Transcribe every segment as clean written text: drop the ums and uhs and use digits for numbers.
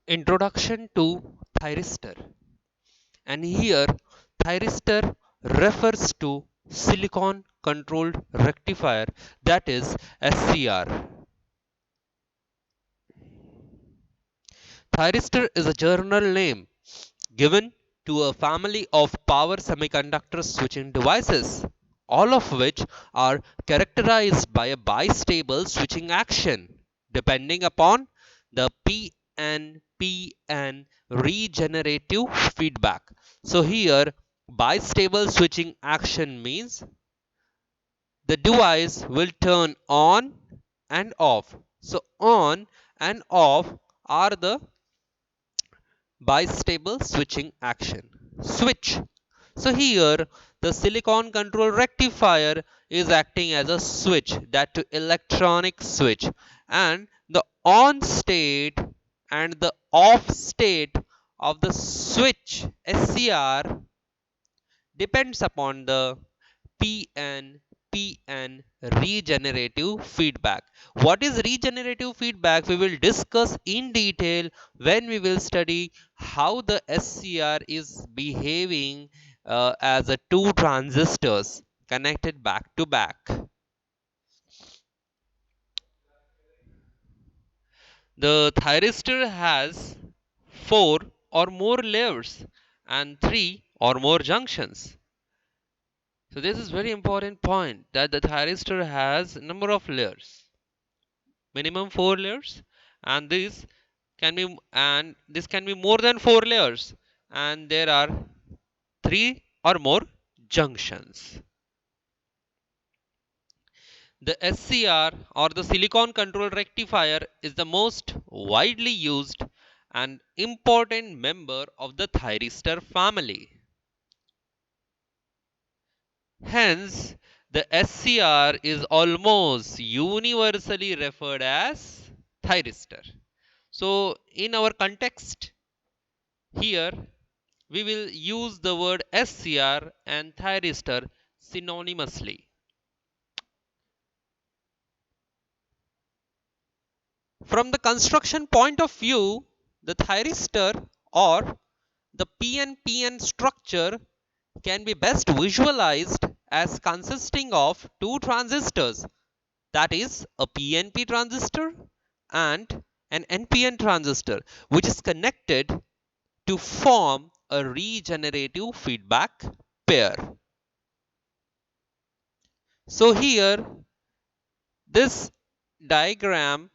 Introduction to thyristor. And here thyristor refers to silicon controlled rectifier, that is SCR. Thyristor is a journal name given to a family of power semiconductor switching devices, all of which are characterized by a bistable switching action depending upon the PNPN regenerative feedback. So here bistable switching action means the device will turn on and off. So on and off are the bistable switching action. Switch. So here the silicon control rectifier is acting as a switch, that to electronic switch, and the on state and the off state of the switch SCR depends upon the PNPN regenerative feedback. What is regenerative feedback? We will discuss in detail when we will study how the SCR is behaving as a two transistors connected back to back. The thyristor has four or more layers and three or more junctions. So this is very important point that the thyristor has number of layers, minimum four layers, and this can be more than four layers, and there are three or more junctions. The SCR or the silicon control rectifier is the most widely used and important member of the thyristor family. Hence, the SCR is almost universally referred as thyristor. So, in our context here, we will use the word SCR and thyristor synonymously. From the construction point of view, the thyristor or the PNPN structure can be best visualized as consisting of two transistors, that is a PNP transistor and an NPN transistor, which is connected to form a regenerative feedback pair. So here this diagram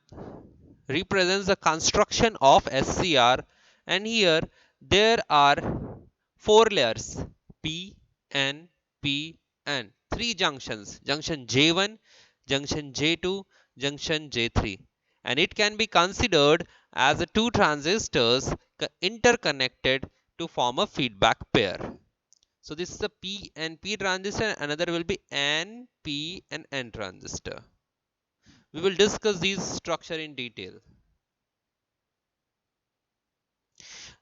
represents the construction of SCR, and here there are four layers P, N, P, N, three junctions, junction J1, junction J2, junction J3, and it can be considered as a two transistors interconnected to form a feedback pair. So this is a P and P transistor, another will be N, P and N transistor. We will discuss these structure in detail.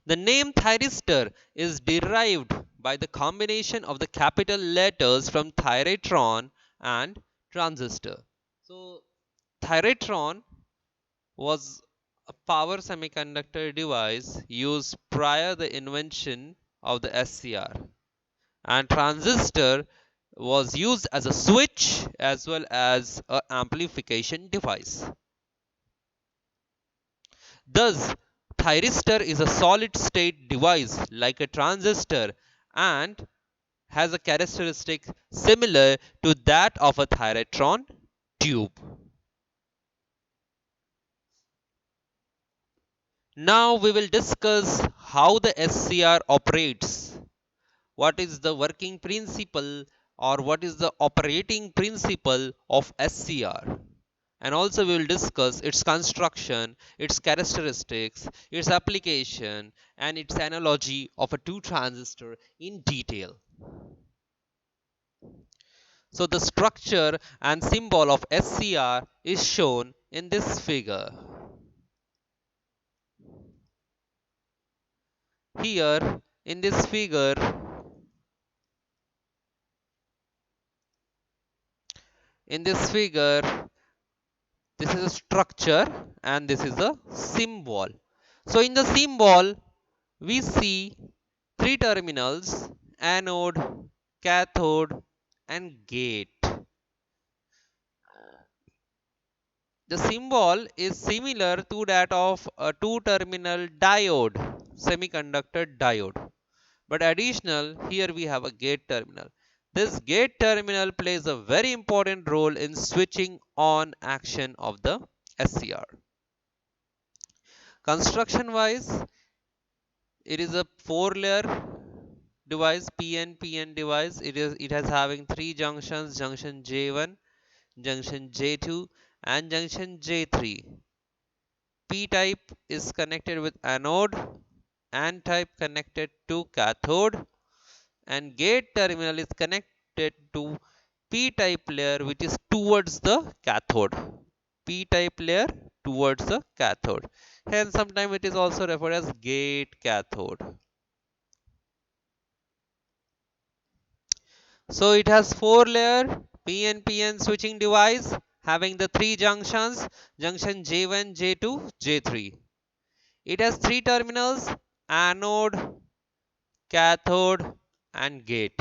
The name thyristor is derived by the combination of the capital letters from thyratron and transistor. So thyratron was a power semiconductor device used prior the invention of the SCR, and transistor was used as a switch as well as an amplification device. Thus, thyristor is a solid state device like a transistor and has a characteristic similar to that of a thyratron tube. Now we will discuss how the SCR operates. What is the working principle or what is the operating principle of SCR? And also we will discuss its construction, its characteristics, its application, and its analogy of a two transistor in detail. So the structure and symbol of SCR is shown in this figure. Here in this figure, in this figure, this is a structure and this is a symbol. So in the symbol, we see three terminals: anode, cathode, and gate. The symbol is similar to that of a two-terminal diode, semiconductor diode. But additional, here we have a gate terminal. This gate terminal plays a very important role in switching on action of the SCR. Construction wise, it is a 4-layer device, PNPN device. It has having three junctions: junction J1, junction J2, and junction J3. P type is connected with anode, N type connected to cathode, and gate terminal is connected to P type layer, which is towards the cathode. P type layer towards the cathode. Hence, sometimes it is also referred as gate cathode. So it has 4-layer PNPN switching device having the three junctions: junction J1, J2, J3. It has three terminals: anode, cathode, and gate.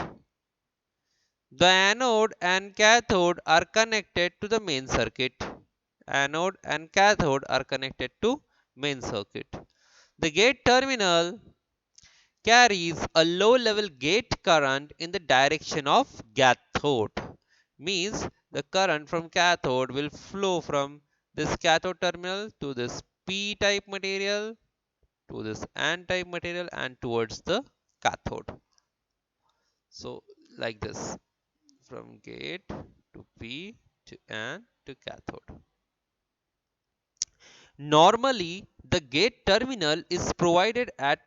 The anode and cathode are connected to the main circuit. Anode and cathode are connected to main circuit. The gate terminal carries a low level gate current in the direction of cathode. Means the current from cathode will flow from this cathode terminal to this P type material, to this N type material, and towards the cathode. So like this, from gate to P to N to cathode. Normally, the gate terminal is provided at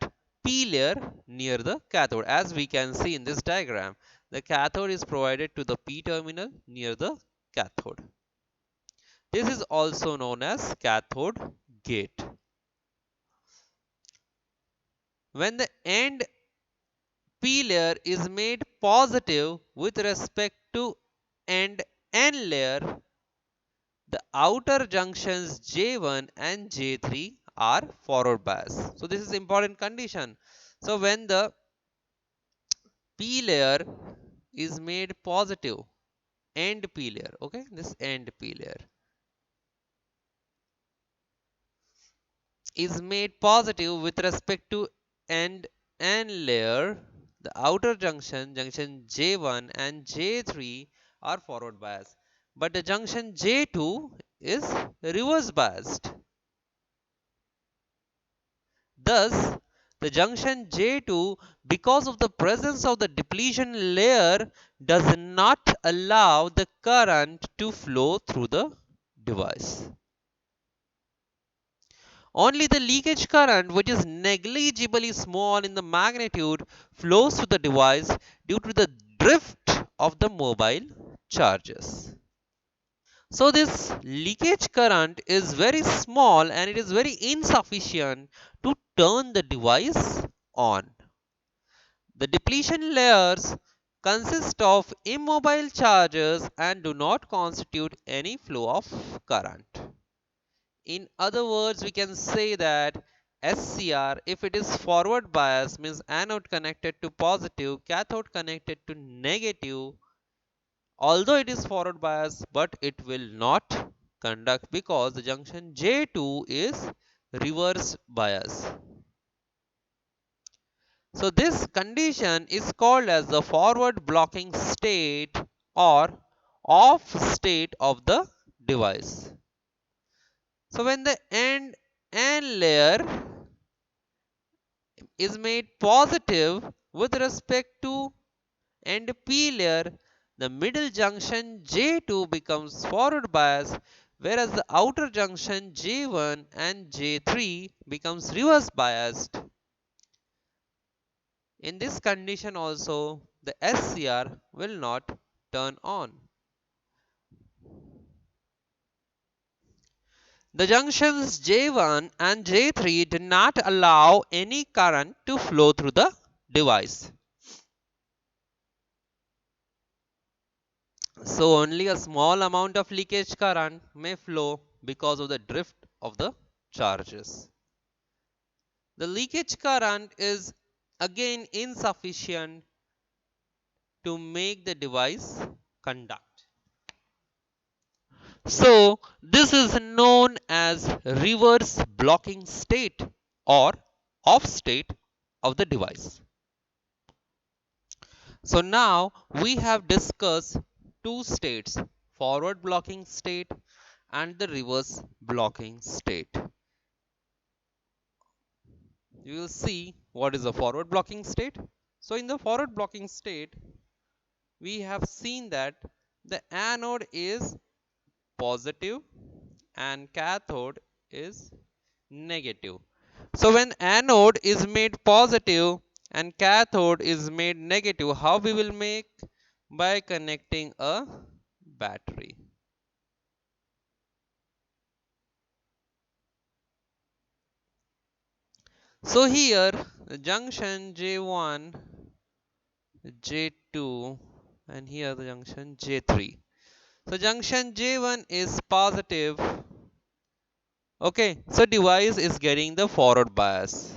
P layer near the cathode. As we can see in this diagram, the cathode is provided to the P terminal near the cathode. This is also known as cathode gate. When the end P layer is made positive with respect to end N layer, the outer junctions J1 and J3 are forward bias. So this is important condition. So when the P layer is made positive, end P layer, okay, this end P layer is made positive with respect to end N layer, the outer junction J1 and J3 are forward bias, but the junction J2 is reverse biased. Thus, the junction J2, because of the presence of the depletion layer, does not allow the current to flow through the device. Only the leakage current, which is negligibly small in the magnitude, flows through the device due to the drift of the mobile charges. So this leakage current is very small and it is very insufficient to turn the device on. The depletion layers consist of immobile charges and do not constitute any flow of current. In other words, we can say that SCR, if it is forward bias, means anode connected to positive, cathode connected to negative, although it is forward bias, but it will not conduct because the junction J2 is reverse bias. So this condition is called as the forward blocking state or off state of the device. So when the end N layer is made positive with respect to end P layer, the middle junction J2 becomes forward bias, whereas the outer junction J1 and J3 becomes reverse biased. In this condition also, the SCR will not turn on. The junctions J1 and J3 do not allow any current to flow through the device. So only a small amount of leakage current may flow because of the drift of the charges. the leakage current is again insufficient to make the device conduct. So this is known as reverse blocking state or off state of the device. So now we have discussed two states, forward blocking state and the reverse blocking state. You will see what is the forward blocking state. So in the forward blocking state, we have seen that the anode is positive and cathode is negative. So when anode is made positive and cathode is made negative, how we will make? By connecting a battery. So here the junction J1, J2 and here the junction J3. So junction J1 is positive. Okay, so device is getting the forward bias.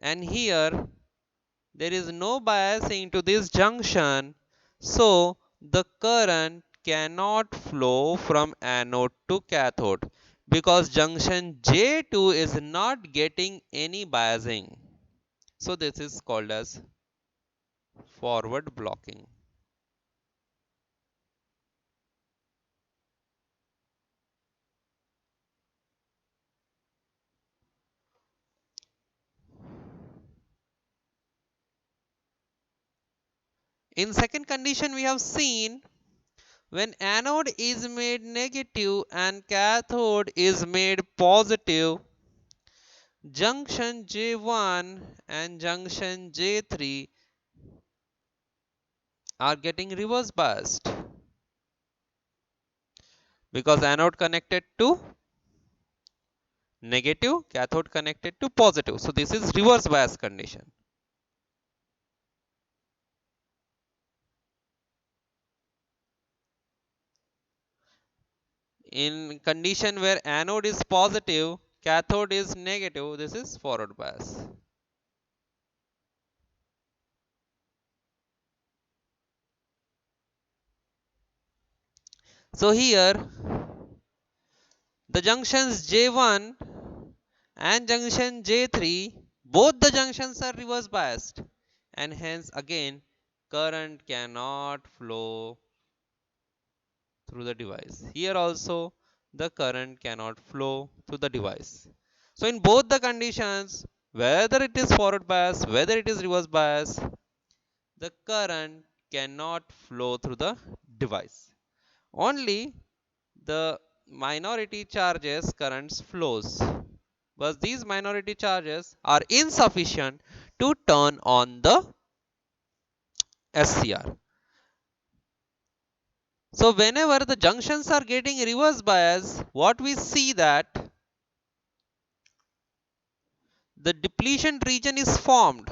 And here there is no biasing to this junction, so the current cannot flow from anode to cathode because junction J2 is not getting any biasing. So this is called as forward blocking. In second condition, we have seen when anode is made negative and cathode is made positive, junction J1 and junction J3 are getting reverse biased because anode connected to negative, cathode connected to positive. So this is reverse bias condition. In condition where anode is positive, cathode is negative, this is forward bias. So here the junctions J1 and junction J3, both the junctions are reverse biased and hence again current cannot flow through the device. Here also the current cannot flow through the device. So in both the conditions, whether it is forward bias, whether it is reverse bias, the current cannot flow through the device. Only the minority charges currents flows, but these minority charges are insufficient to turn on the SCR. So whenever the junctions are getting reverse bias, what we see that the depletion region is formed.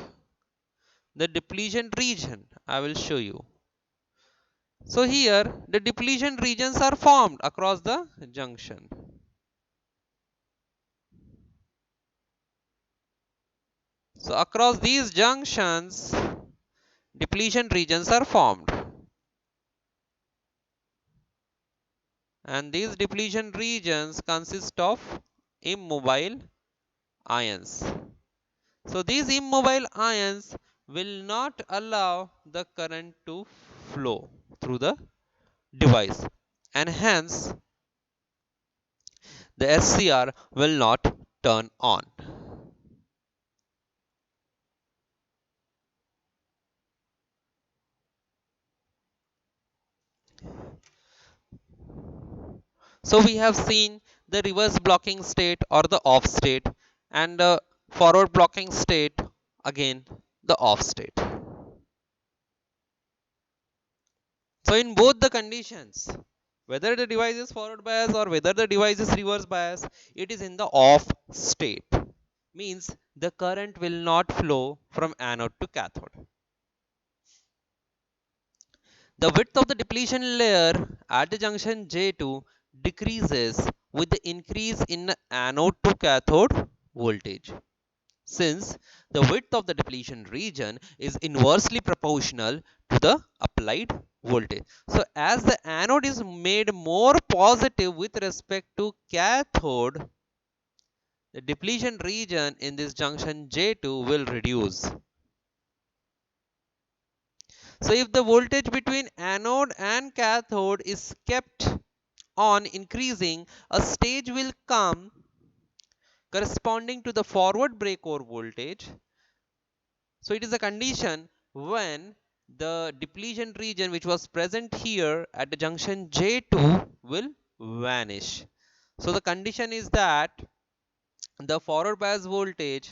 The depletion region, I will show you. So here the depletion regions are formed across the junction. So across these junctions, depletion regions are formed. And these depletion regions consist of immobile ions. So these immobile ions will not allow the current to flow through the device and hence the SCR will not turn on. So we have seen the reverse blocking state or the off state and the forward blocking state, again the off state. So in both the conditions, whether the device is forward bias or whether the device is reverse bias, it is in the off state. Means the current will not flow from anode to cathode. The width of the depletion layer at the junction J2 decreases with the increase in anode to cathode voltage, since the width of the depletion region is inversely proportional to the applied voltage. So as the anode is made more positive with respect to cathode, the depletion region in this junction J2 will reduce. So if the voltage between anode and cathode is kept on increasing, a stage will come corresponding to the forward breakover voltage. So it is a condition when the depletion region which was present here at the junction J2 will vanish. So the condition is that the forward bias voltage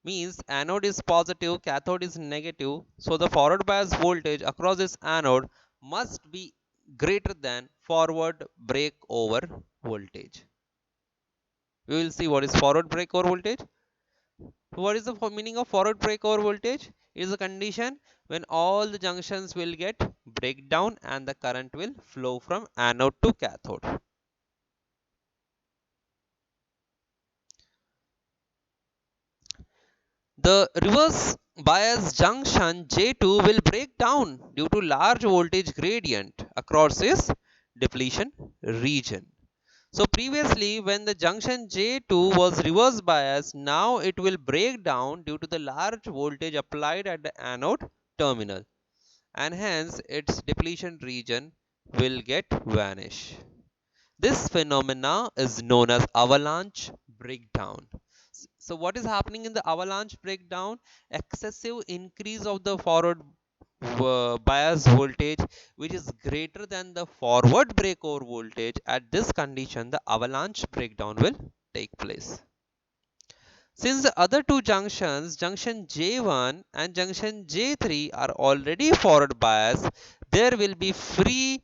means anode is positive, cathode is negative. So the forward bias voltage across this anode must be greater than forward breakover voltage. We will see what is forward breakover voltage. What is the meaning of forward breakover voltage? It is a condition when all the junctions will get breakdown and the current will flow from anode to cathode. The reverse bias junction J2 will break down due to large voltage gradient across its depletion region. So previously when the junction J2 was reverse bias, now it will break down due to the large voltage applied at the anode terminal, and hence its depletion region will get vanish. This phenomena is known as avalanche breakdown. So what is happening in the avalanche breakdown? Excessive increase of the forward bias voltage which is greater than the forward breakover voltage. At this condition, the avalanche breakdown will take place. Since the other two junctions, junction J1 and junction J3 are already forward bias, there will be free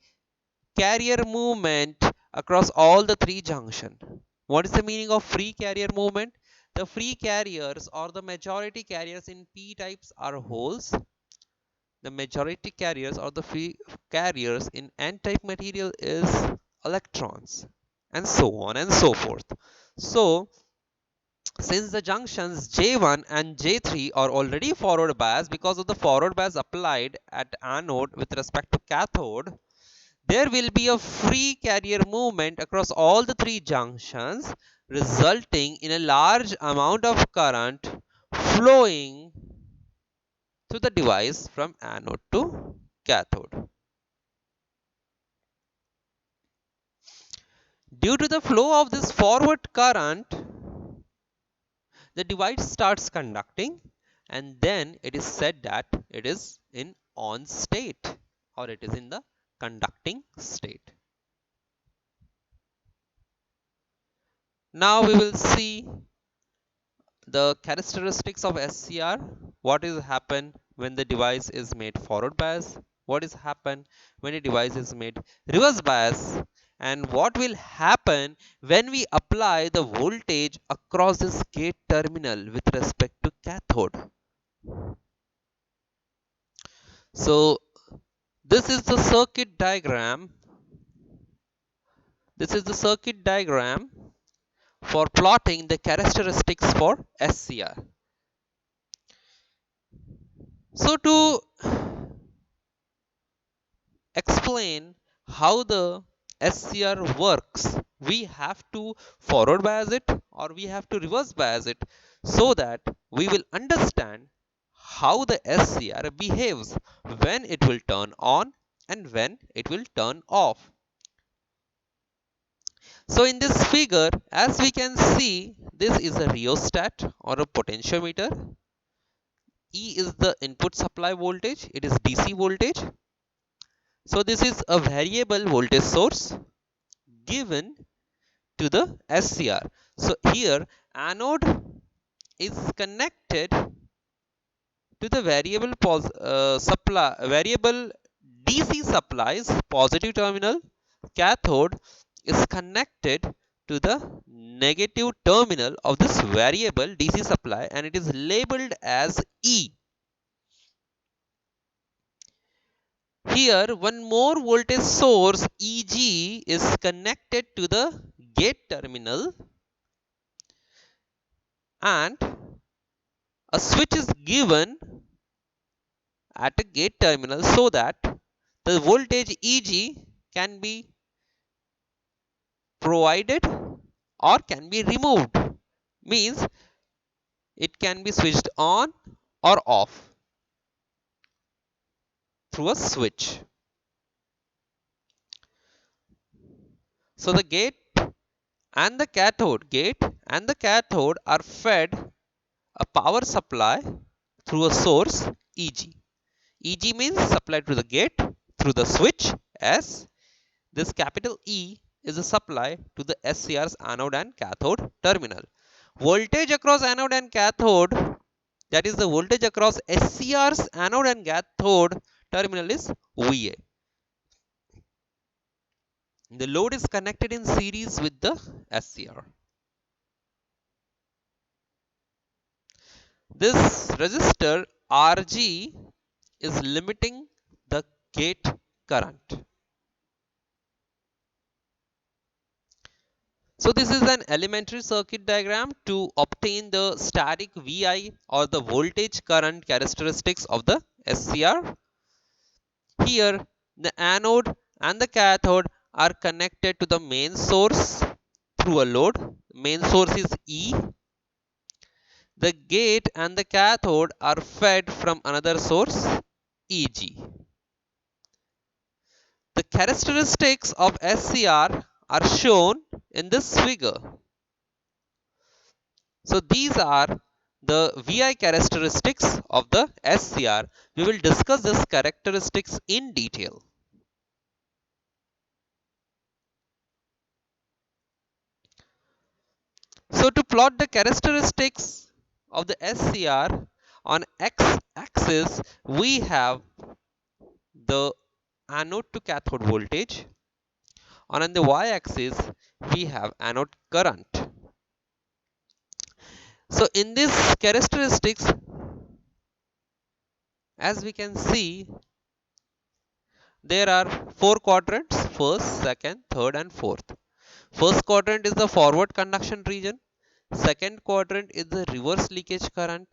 carrier movement across all the three junctions. What is the meaning of free carrier movement? The free carriers or the majority carriers in p types are holes. The majority carriers or the free carriers in n-type material is electrons, and so on and so forth. So since the junctions J1 and J3 are already forward bias because of the forward bias applied at anode with respect to cathode, there will be a free carrier movement across all the three junctions, resulting in a large amount of current flowing to the device from anode to cathode. Due to the flow of this forward current, the device starts conducting, and then it is said that it is in on state, or it is in the conducting state. Now we will see the characteristics of SCR. What is happen when the device is made forward bias? What is happen when a device is made reverse bias? And what will happen when we apply the voltage across this gate terminal with respect to cathode? So this is the circuit diagram. This is the circuit diagram for plotting the characteristics for SCR. So to explain how the SCR works, we have to forward bias it or we have to reverse bias it, so that we will understand how the SCR behaves when it will turn on and when it will turn off. So in this figure, as we can see, this is a rheostat or a potentiometer. E is the input supply voltage, it is DC voltage. So this is a variable voltage source given to the SCR. So here anode is connected to the variable DC supplies positive terminal. Cathode is connected to the negative terminal of this variable DC supply, and it is labeled as E. Here, one more voltage source EG is connected to the gate terminal, and a switch is given at a gate terminal so that the voltage EG can be provided or can be removed. Means it can be switched on or off through a switch. So the gate and the cathode are fed a power supply through a source EG. EG means supplied to the gate through the switch S. This capital E is a supply to the SCR's anode and cathode terminal. Voltage across anode and cathode, that is the voltage across SCR's anode and cathode terminal, is VA. The load is connected in series with the SCR. This resistor RG is limiting the gate current. So this is an elementary circuit diagram to obtain the static VI or the voltage current characteristics of the SCR. Here the anode and the cathode are connected to the main source through a load. Main source is E. The gate and the cathode are fed from another source EG. The characteristics of SCR are shown in this figure. So these are the VI characteristics of the SCR. We will discuss these characteristics in detail. So to plot the characteristics of the SCR, on x-axis we have the anode to cathode voltage, and on the y-axis we have anode current. So in these characteristics, as we can see, there are four quadrants: first, second, third and fourth. First quadrant is the forward conduction region. Second quadrant is the reverse leakage current.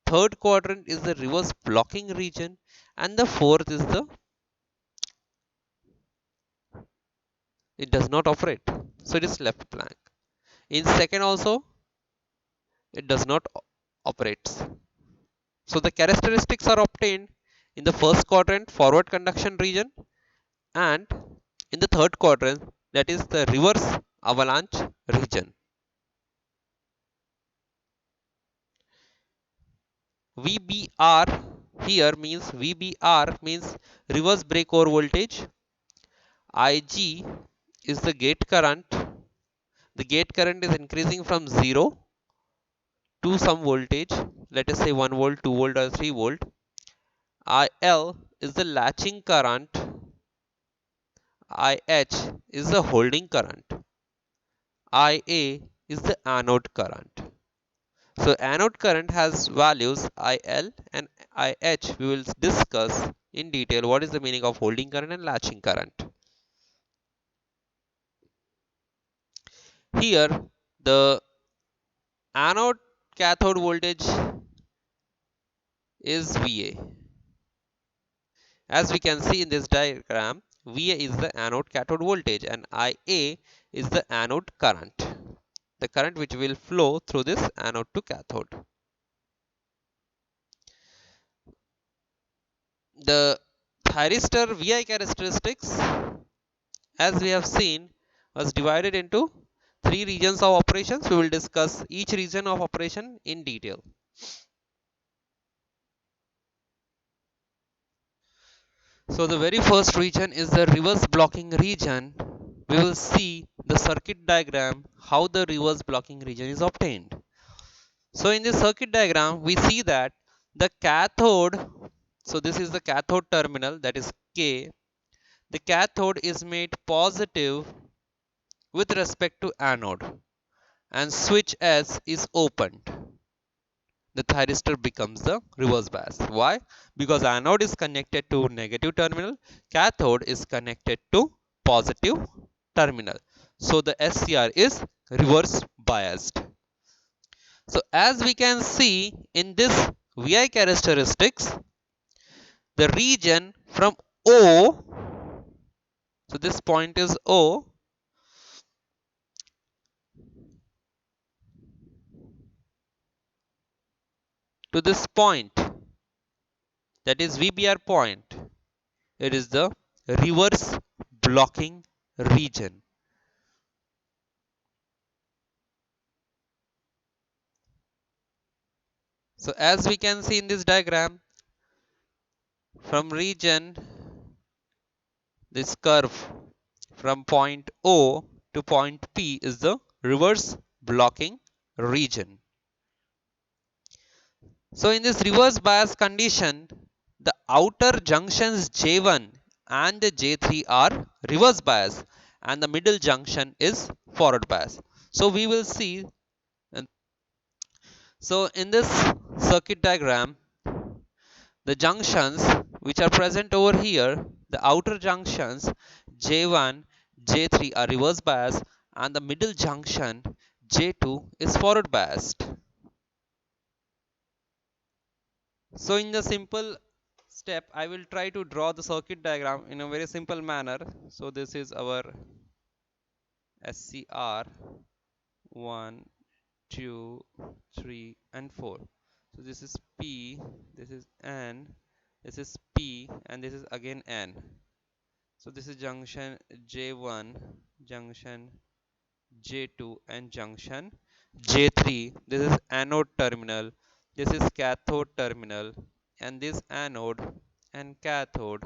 Third quadrant is the reverse blocking region. And the fourth is the, it does not operate. So it is left blank. In second also, it does not operates. So the characteristics are obtained in the first quadrant, forward conduction region, and in the third quadrant, that is the reverse avalanche region. VBR here means reverse breakover voltage. IG is the gate current. The gate current is increasing from 0 to some voltage, let us say 1 volt, 2 volt or 3 volt. IL is the latching current. IH is the holding current. IA is the anode current. So anode current has values IL and IH. We will discuss in detail what is the meaning of holding current and latching current. Here the anode cathode voltage is VA. As we can see in this diagram, VA is the anode cathode voltage and IA is the anode current, the current which will flow through this anode to cathode. The thyristor VI characteristics, as we have seen, was divided into three regions of operations. We will discuss each region of operation in detail. So the very first region is the reverse blocking region. We will see the circuit diagram how the reverse blocking region is obtained. So in this circuit diagram we see that the cathode, so this is the cathode terminal, that is K. The cathode is made positive with respect to anode and switch S is opened. the thyristor becomes the reverse bias. Why? Because anode is connected to negative terminal, cathode is connected to positive terminal. So the SCR is reverse biased. So as we can see in this VI characteristics, the region from O, so this point is O, to this point, that is VBR point, it is the reverse blocking region. So as we can see in this diagram, from region, this curve from point O to point P is the reverse blocking region. So in this reverse bias condition, the outer junctions J1 and J3 are reverse bias and the middle junction is forward bias. So we will see. So in this circuit diagram, the junctions which are present over here, the outer junctions J1, J3 are reverse bias and the middle junction J2 is forward biased. So in the simple step, I will try to draw the circuit diagram in a very simple manner. So this is our SCR 1, 2, 3 and 4. So this is P, this is N, this is P and this is again N. So this is junction J1, junction J2 and junction J3. This is anode terminal, this is cathode terminal, and this anode and cathode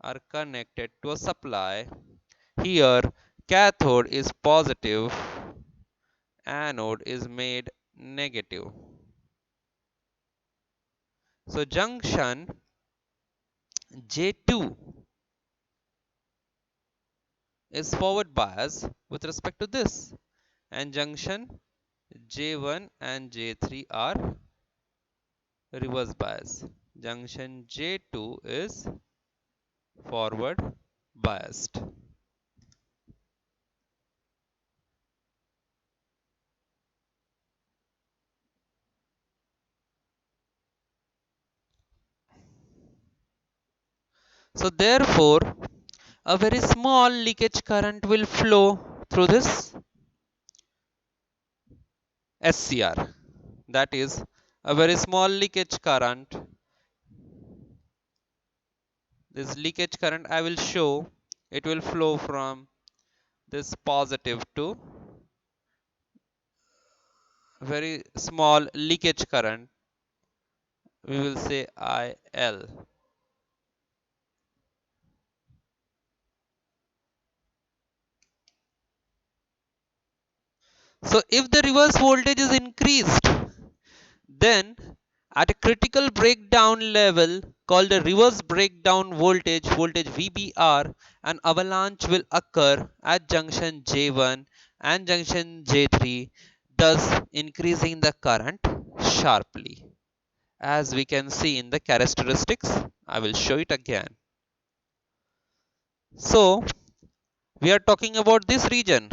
are connected to a supply. Here cathode is positive, anode is made negative. So junction J2 is forward bias with respect to this, and junction J1 and J3 are reverse bias. Junction J2 is forward biased. So therefore, a very small leakage current will flow through this SCR. That is, a very small leakage current. This leakage current I will show, it will flow from this positive to very small leakage current. We will say IL. So if the reverse voltage is increased, then at a critical breakdown level called the reverse breakdown voltage, voltage VBR, an avalanche will occur at junction J1 and junction J3, thus increasing the current sharply. As we can see in the characteristics, I will show it again. So we are talking about this region.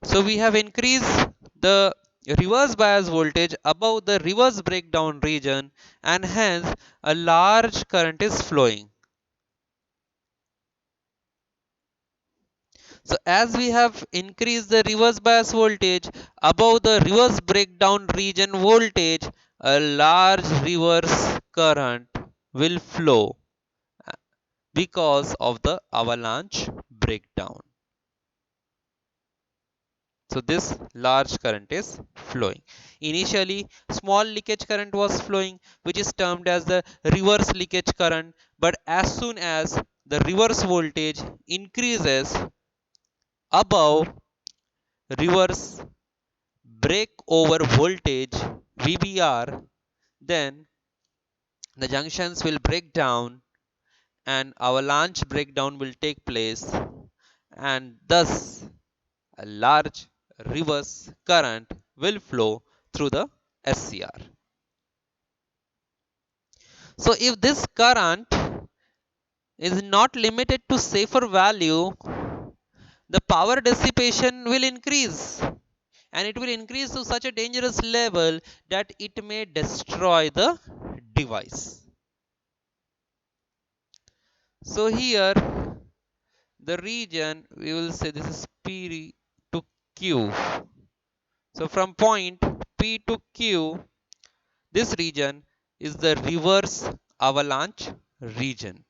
So we have increased the reverse bias voltage above the reverse breakdown region and hence a large current is flowing. So as we have increased the reverse bias voltage above the reverse breakdown region voltage, a large reverse current will flow because of the avalanche breakdown. So this large current is flowing. Initially, small leakage current was flowing, which is termed as the reverse leakage current. But as soon as the reverse voltage increases above reverse breakover voltage VBR, then the junctions will break down and avalanche breakdown will take place, and thus a large reverse current will flow through the SCR. So if this current is not limited to safer value, the power dissipation will increase, and it will increase to such a dangerous level that it may destroy the device. So here the region, we will say this is P to Q. So from point P to Q, this region is the reverse avalanche region.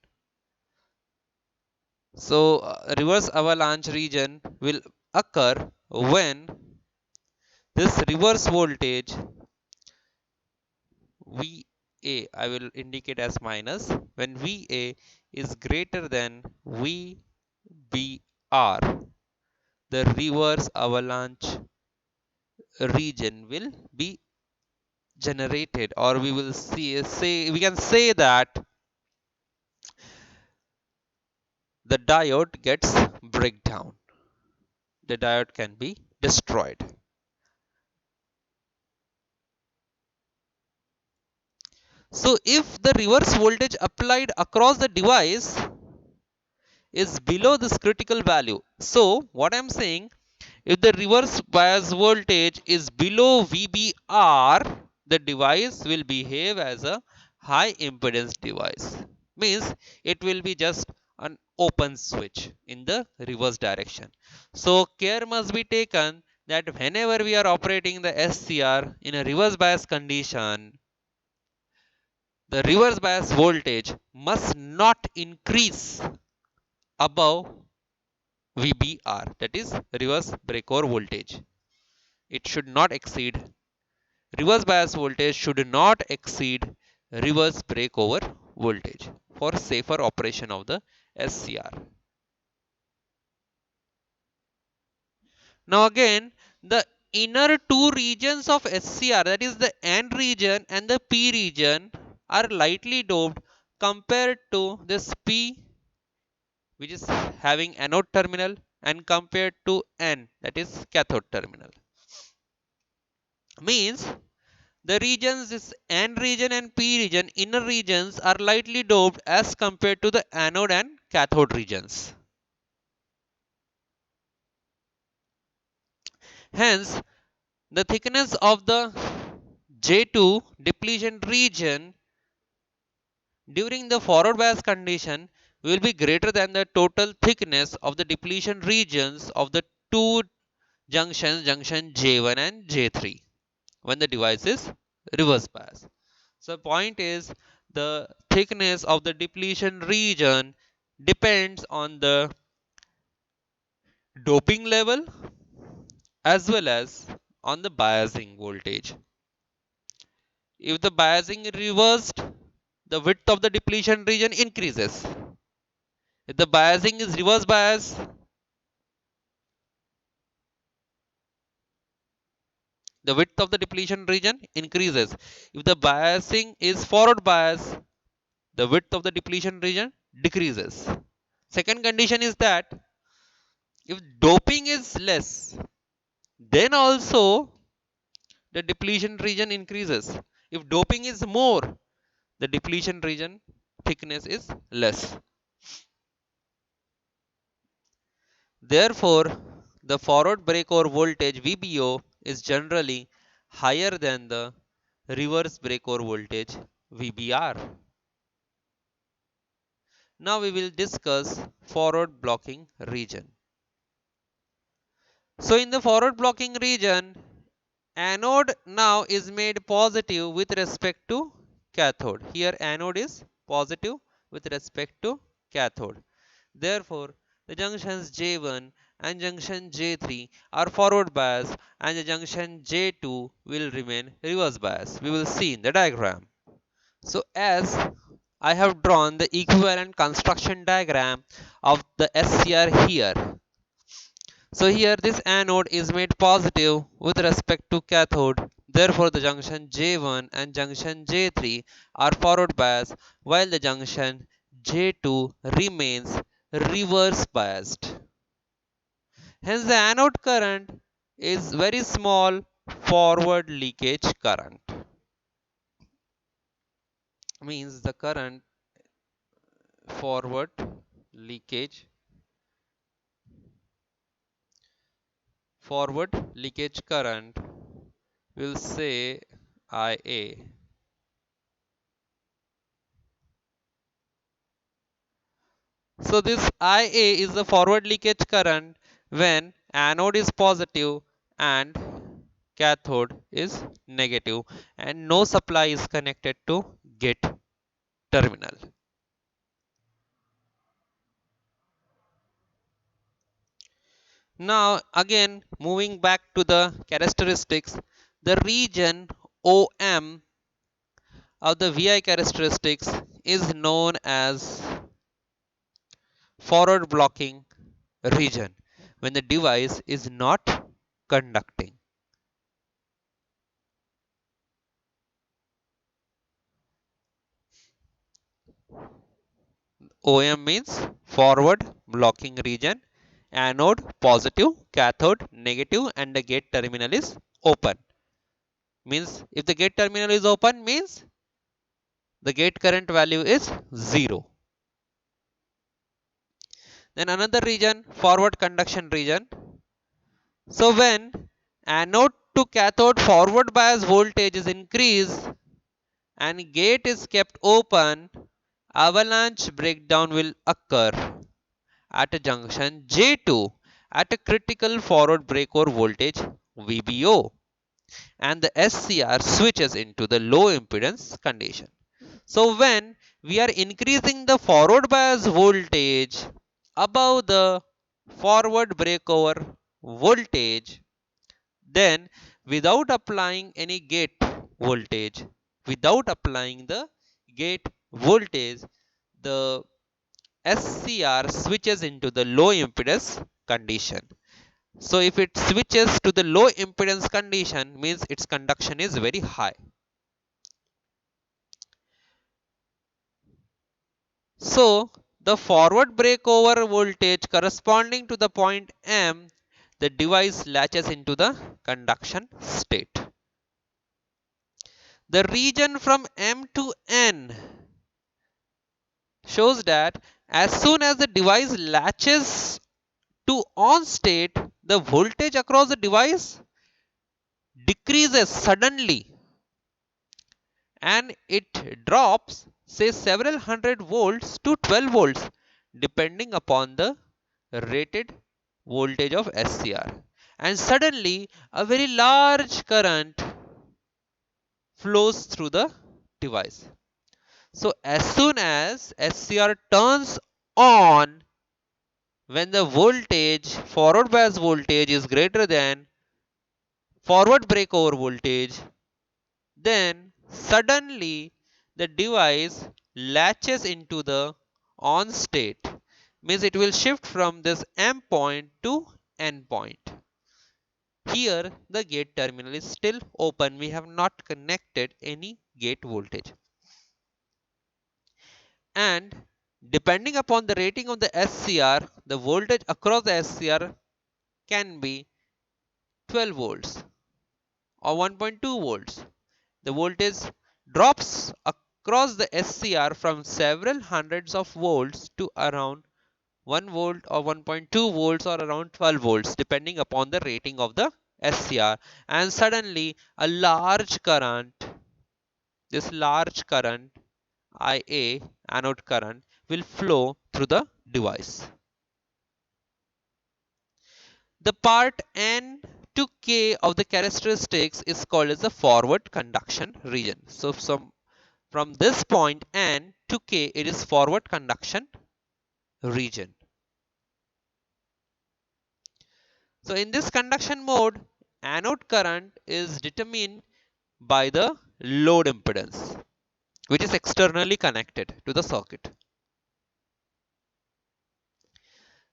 So reverse avalanche region will occur when this reverse voltage VA, I will indicate as minus, when VA is greater than VBR, the reverse avalanche region will be generated, or we will we can say that the diode gets breakdown. The diode can be destroyed. So if the reverse voltage applied across the device is below this critical value, so what I'm saying, if the reverse bias voltage is below VBR, the device will behave as a high impedance device. Means it will be just an open switch in the reverse direction. So care must be taken that whenever we are operating the SCR in a reverse bias condition, the reverse bias voltage must not increase above VBR, that is reverse breakover voltage. It should not exceed, reverse bias voltage should not exceed reverse breakover voltage for safer operation of the SCR. Now again, the inner two regions of SCR, that is the N region and the P region, are lightly doped compared to this P, which is having anode terminal, and compared to N, that is cathode terminal. Means the regions, this N region and P region, inner regions, are lightly doped as compared to the anode and cathode regions. Hence, the thickness of the J2 depletion region during the forward bias condition will be greater than the total thickness of the depletion regions of the two junctions, junction J1 and J3, when the device is reverse bias. So point is, the thickness of the depletion region depends on the doping level as well as on the biasing voltage. If the biasing is reversed, the width of the depletion region increases. If the biasing is reverse bias, the width of the depletion region increases. If the biasing is forward bias, the width of the depletion region decreases. Second condition is that if doping is less, then also the depletion region increases. If doping is more, the depletion region thickness is less. Therefore, the forward breakover voltage VBO is generally higher than the reverse breakover voltage VBR. Now we will discuss forward blocking region. So in the forward blocking region, anode now is made positive with respect to cathode. Here anode is positive with respect to cathode. Therefore, the junctions J1 and junction J3 are forward bias and the junction J2 will remain reverse bias. We will see in the diagram. So as I have drawn the equivalent construction diagram of the SCR here. So here this anode is made positive with respect to cathode. Therefore the junction J1 and junction J3 are forward bias while the junction J2 remains reverse biased. Hence the anode current is very small forward leakage current. means the current forward leakage current will say IA. So this IA is the forward leakage current when anode is positive and cathode is negative and no supply is connected to gate terminal. Now again moving back to the characteristics, the region OM of the VI characteristics is known as forward blocking region when the device is not conducting. OM means forward blocking region, anode positive, cathode negative, and the gate terminal is open. Means if the gate terminal is open means the gate current value is 0. Then another region, forward conduction region. So when anode to cathode forward bias voltage is increased and gate is kept open, avalanche breakdown will occur at a junction J2 at a critical forward breakover voltage VBO, and the SCR switches into the low impedance condition. So when we are increasing the forward bias voltage above the forward breakover voltage, then without applying any gate voltage, without applying the gate voltage, the SCR switches into the low impedance condition. So if it switches to the low impedance condition means its conduction is very high. So the forward breakover voltage corresponding to the point M, the device latches into the conduction state. The region from M to N shows that as soon as the device latches to on state, the voltage across the device decreases suddenly and it drops say several hundred volts to 12 volts depending upon the rated voltage of SCR, and suddenly a very large current flows through the device. So as soon as SCR turns on, when the voltage, forward bias voltage is greater than forward breakover voltage, then suddenly the device latches into the on state. Means it will shift from this M point to N point. Here the gate terminal is still open. We have not connected any gate voltage. And depending upon the rating of the SCR, the voltage across the SCR can be 12 volts or 1.2 volts. The voltage drops across the SCR from several hundreds of volts to around 1 volt or 1.2 volts or around 12 volts depending upon the rating of the SCR, and suddenly a large current, this large current IA, anode current, will flow through the device. The part N to K of the characteristics is called as the forward conduction region. So from this point N to K, it is forward conduction region. So in this conduction mode, anode current is determined by the load impedance, which is externally connected to the circuit.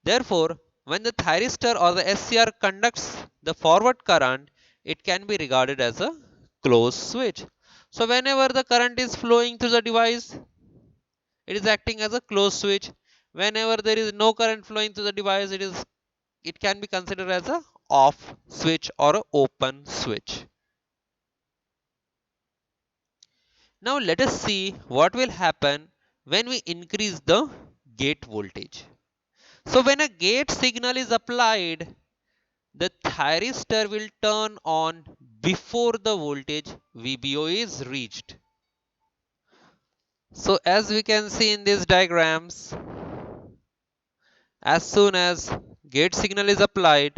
Therefore, when the thyristor or the SCR conducts the forward current, it can be regarded as a closed switch. So whenever the current is flowing through the device, it is acting as a closed switch. Whenever there is no current flowing through the device, it can be considered as a off switch or a open switch. Now let us see what will happen when we increase the gate voltage. So when a gate signal is applied, the thyristor will turn on before the voltage VBO is reached. So as we can see in these diagrams, as soon as gate signal is applied,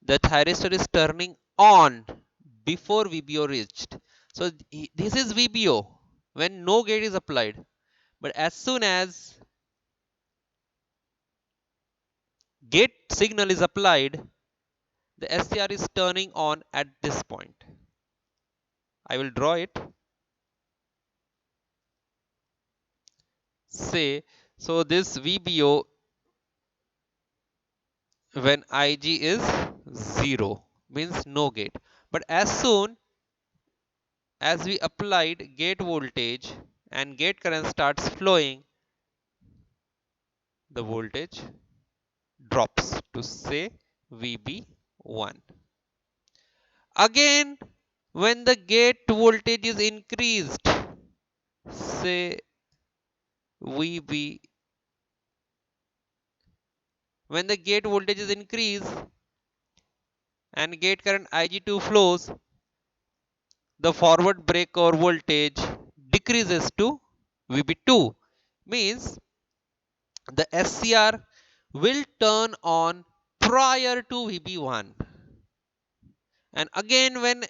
the thyristor is turning on before VBO reached. So this is VBO when no gate is applied. But as soon as gate signal is applied, the SCR is turning on at this point. I will draw it. Say, so this VBO when IG is 0 means no gate. But as soon as we applied gate voltage and gate current starts flowing, the voltage drops to say VB1. Again, when the gate voltage is increased, say VB, when the gate voltage is increased and gate current IG2 flows, the forward breaker voltage decreases to VB2, means the SCR will turn on prior to VB1. And again, when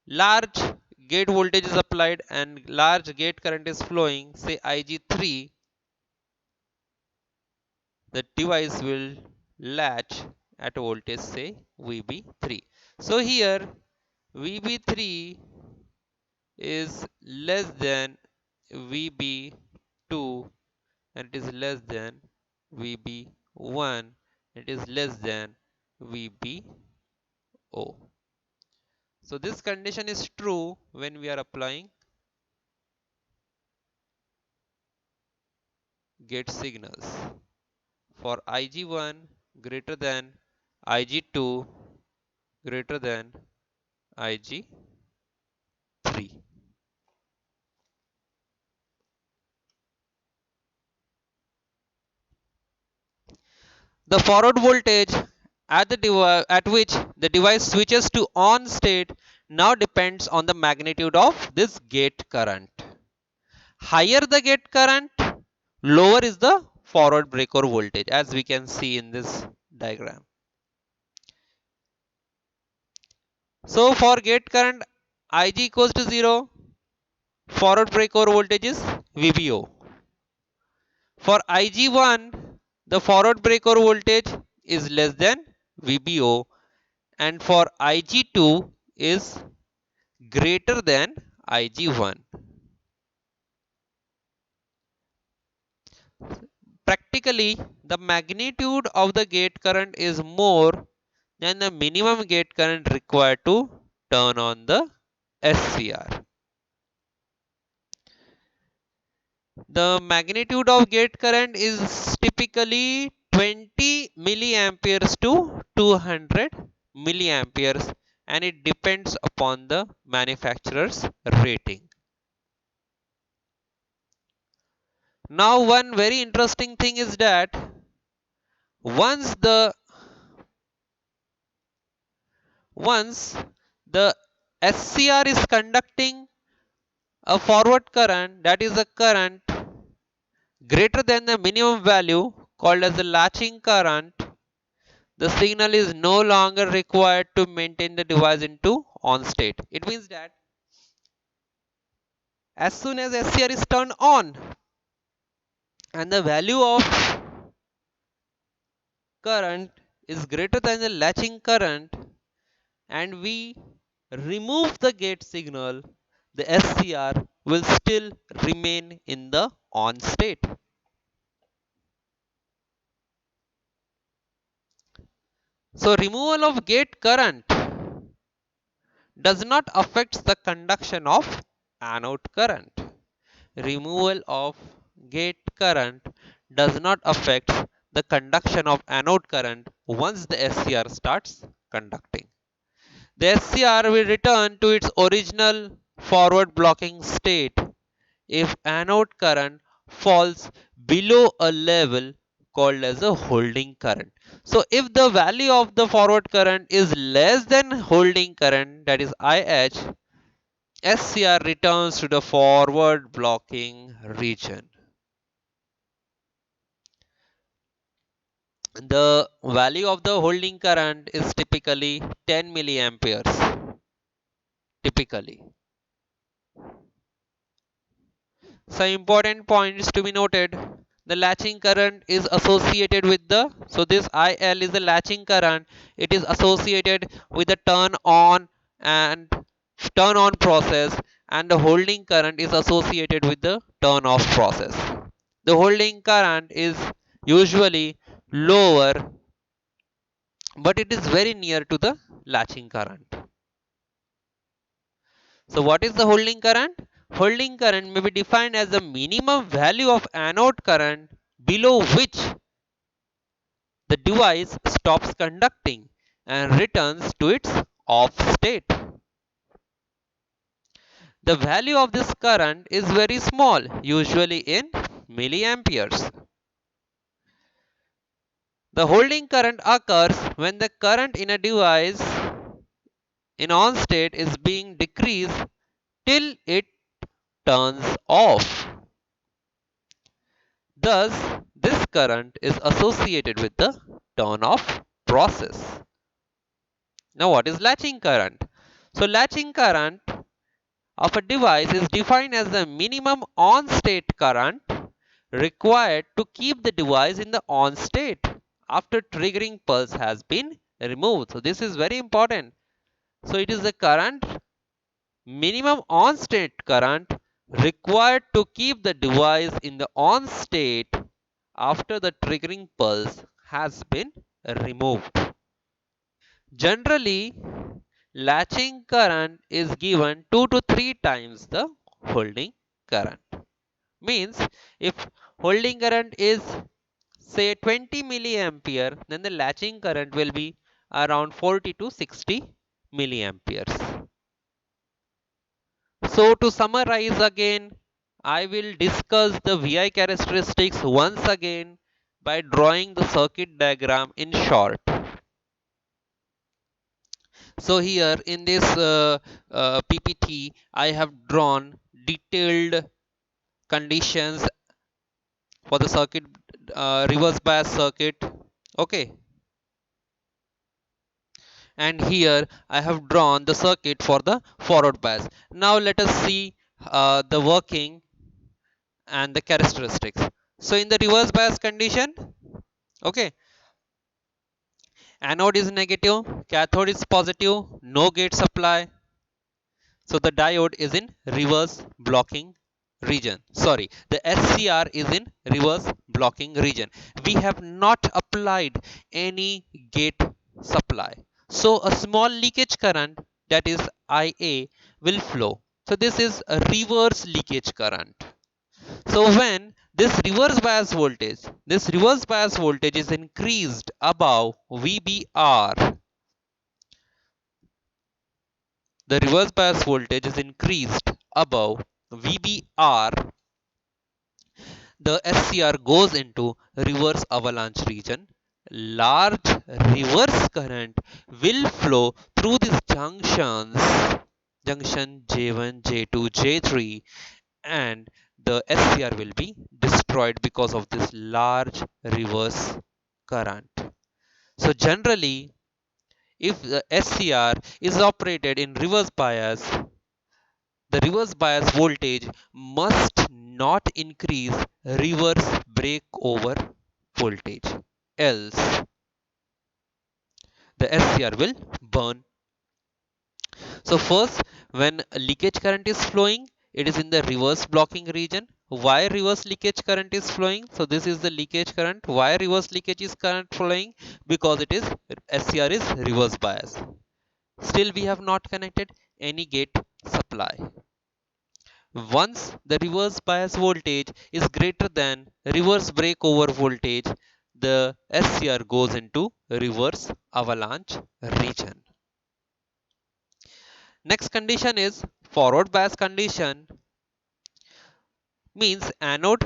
large gate voltage is applied and large gate current is flowing, say IG3, the device will latch at a voltage say VB3. So here VB3 is less than VB2 and it is less than VB1, it is less than VBO. So this condition is true when we are applying gate signals. For IG1 greater than IG2 greater than IG3. The forward voltage at which the device switches to on state now depends on the magnitude of this gate current. Higher the gate current, lower is the forward breaker voltage, as we can see in this diagram. So for gate current IG equals to 0, forward breaker voltage is VBO. For IG1, the forward breaker voltage is less than VBO, and for IG2 is greater than IG1. Practically, the magnitude of the gate current is more than the minimum gate current required to turn on the SCR. The magnitude of gate current is typically 20 milliamperes to 200 milliamperes, and it depends upon the manufacturer's rating. Now one very interesting thing is that once the SCR is conducting a forward current, that is a current greater than the minimum value called as the latching current, the signal is no longer required to maintain the device into on state. It means that as soon as SCR is turned on and the value of current is greater than the latching current and we remove the gate signal, the SCR will still remain in the on state. So removal of gate current does not affect the conduction of anode current. Removal of gate current does not affect the conduction of anode current once the SCR starts conducting. The SCR will return to its original forward blocking state if anode current falls below a level called as a holding current. So if the value of the forward current is less than holding current, that is IH, SCR returns to the forward blocking region. The value of the holding current is typically 10 milliamperes. Typically. Some important points to be noted. The latching current is associated with so this IL is the latching current. It is associated with the and turn on process, and the holding current is associated with the turn off process. The holding current is usually lower, but it is very near to the latching current. So what is the holding current? Holding current may be defined as the minimum value of anode current below which the device stops conducting and returns to its off state. The value of this current is very small, usually in milliamperes. The holding current occurs when the current in a device in on state is being decreased till it turns off. Thus, this current is associated with the turn off process. Now, what is latching current? So, latching current of a device is defined as the minimum on state current required to keep the device in the on state after triggering pulse has been removed. So, this is very important. So, it is the current minimum on state current required to keep the device in the on state after the triggering pulse has been removed. Generally, latching current is given 2 to 3 times the holding current. Means if holding current is say 20 milliampere, then the latching current will be around 40 to 60 milliamperes. So to summarize again, I will discuss the VI characteristics once again by drawing the circuit diagram in short. So here in this PPT, I have drawn detailed conditions for the circuit, reverse bias circuit. Okay. And here I have drawn the circuit for the forward bias. Now let us see the working and the characteristics. So in the reverse bias condition, okay, anode is negative, cathode is positive, no gate supply. So the diode is in reverse blocking region. Sorry, the SCR is in reverse blocking region. We have not applied any gate supply. So a small leakage current, that is IA, will flow. So this is a reverse leakage current. So when this reverse bias voltage is increased above VBR, the reverse bias voltage is increased above VBR, the SCR goes into reverse avalanche region. Large reverse current will flow through these junctions, junction J1, J2, J3, and the SCR will be destroyed because of this large reverse current. So generally, if the SCR is operated in reverse bias, the reverse bias voltage must not increase reverse breakover voltage, else the SCR will burn. So first, when leakage current is flowing, it is in the reverse blocking region. Why reverse leakage current is flowing? So this is the leakage current. Why reverse leakage is current flowing? Because it is SCR is reverse bias. Still we have not connected any gate supply. Once the reverse bias voltage is greater than reverse breakover voltage, the SCR goes into reverse avalanche region. Next condition is forward bias condition means anode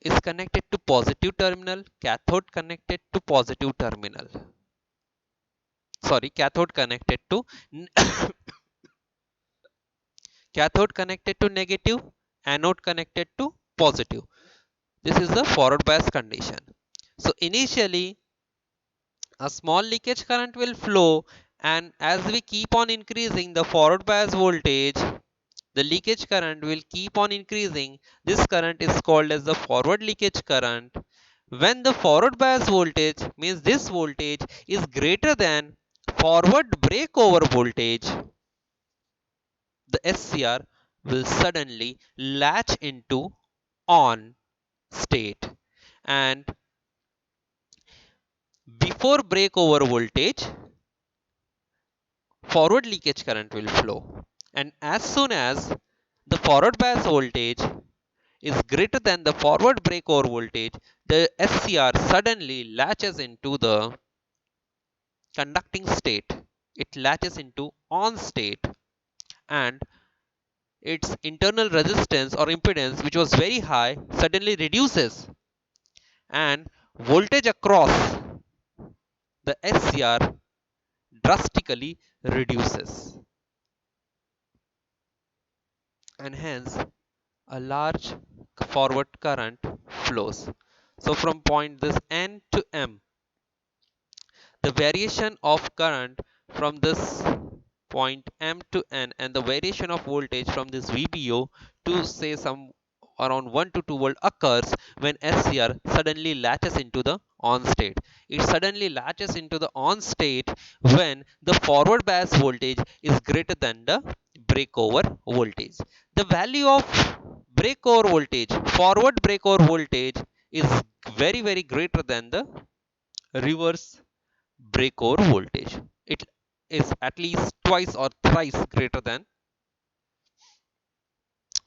is connected to positive terminal, cathode connected to positive terminal. Sorry, cathode connected to cathode connected to negative, anode connected to positive. This is the forward bias condition. So initially a small leakage current will flow, and as we keep on increasing the forward bias voltage, the leakage current will keep on increasing. This current is called as the forward leakage current. When the forward bias voltage means this voltage is greater than forward breakover voltage, the SCR will suddenly latch into on state, and before breakover voltage forward leakage current will flow, and as soon as the forward bias voltage is greater than the forward breakover voltage, the SCR suddenly latches into the conducting state. It latches into on state, and its internal resistance or impedance, which was very high, suddenly reduces, and voltage across the SCR drastically reduces, and hence a large forward current flows. So from point this N to M, the variation of current from this point M to N and the variation of voltage from this VBO to say some around 1 to 2 volt occurs when SCR suddenly latches into the on state. It suddenly latches into the on state when the forward bias voltage is greater than the breakover voltage. The value of breakover voltage, forward breakover voltage, is very greater than the reverse breakover voltage. It is at least twice or thrice greater than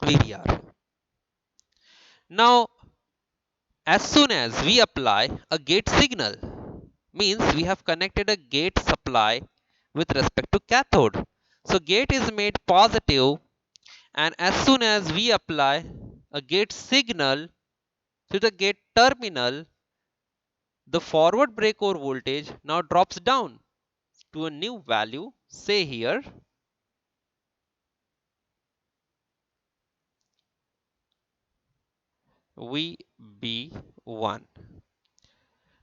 VBR. Now, as soon as we apply a gate signal, means we have connected a gate supply with respect to cathode. So gate is made positive, and as soon as we apply a gate signal to the gate terminal, the forward breakover voltage now drops down to a new value, say here VB1.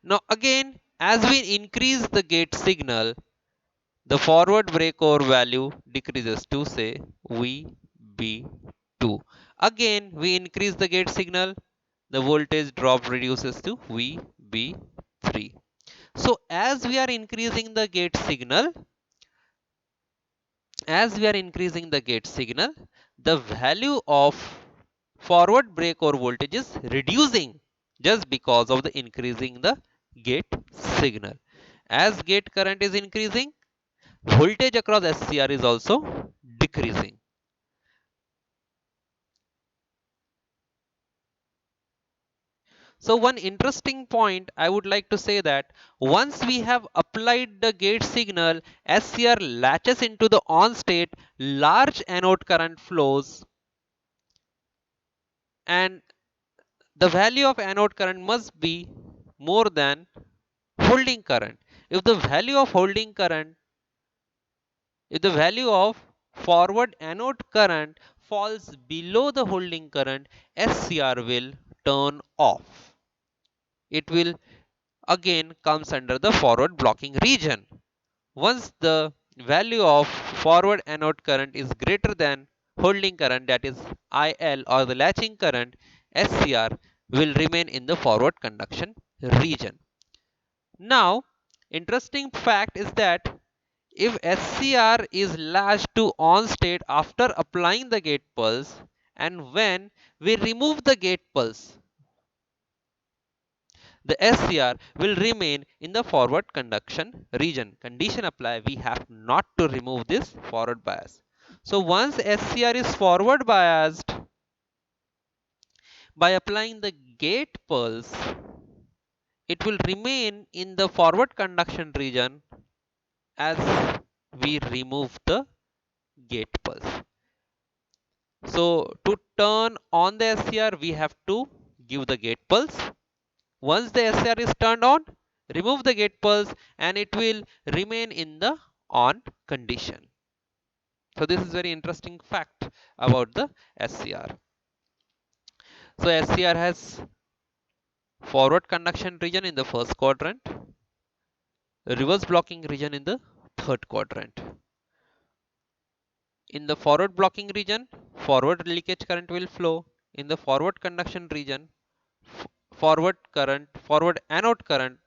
Now again, as we increase the gate signal, the forward breakover value decreases to say VB2. Again, we increase the gate signal, the voltage drop reduces to VB3. So as we are increasing the gate signal, the value of forward breakover voltage is reducing just because of the increasing the gate signal. As gate current is increasing, voltage across SCR is also decreasing. So one interesting point I would like to say that once we have applied the gate signal, SCR latches into the on state, large anode current flows, and the value of anode current must be more than holding current. If the value of holding current, if the value of forward anode current falls below the holding current, SCR will turn off. It will again comes under the forward blocking region. Once the value of forward anode current is greater than holding current, that is IL or the latching current, SCR will remain in the forward conduction region. Now, interesting fact is that if SCR is latched to on state after applying the gate pulse, and when we remove the gate pulse, the SCR will remain in the forward conduction region. Condition apply, we have not to remove this forward bias. So once SCR is forward biased, by applying the gate pulse, it will remain in the forward conduction region as we remove the gate pulse. So to turn on the SCR, we have to give the gate pulse. Once the SCR is turned on, remove the gate pulse and it will remain in the on condition. So this is very interesting fact about the SCR. So SCR has forward conduction region in the first quadrant, reverse blocking region in the third quadrant. In the forward blocking region, forward leakage current will flow. In the forward conduction region, forward anode current,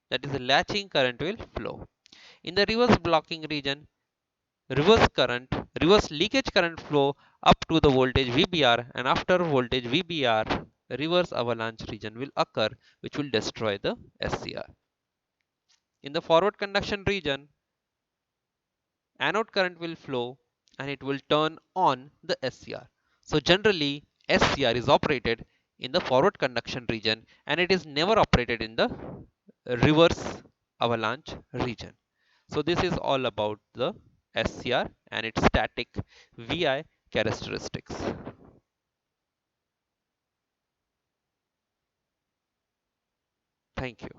that is the latching current, will flow. In the reverse blocking region, reverse leakage current flow up to the voltage VBR, and after voltage VBR, reverse avalanche region will occur, which will destroy the SCR. In the forward conduction region, anode current will flow and it will turn on the SCR. So generally, SCR is operated in the forward conduction region and it is never operated in the reverse avalanche region. So this is all about the SCR and its static VI characteristics. Thank you.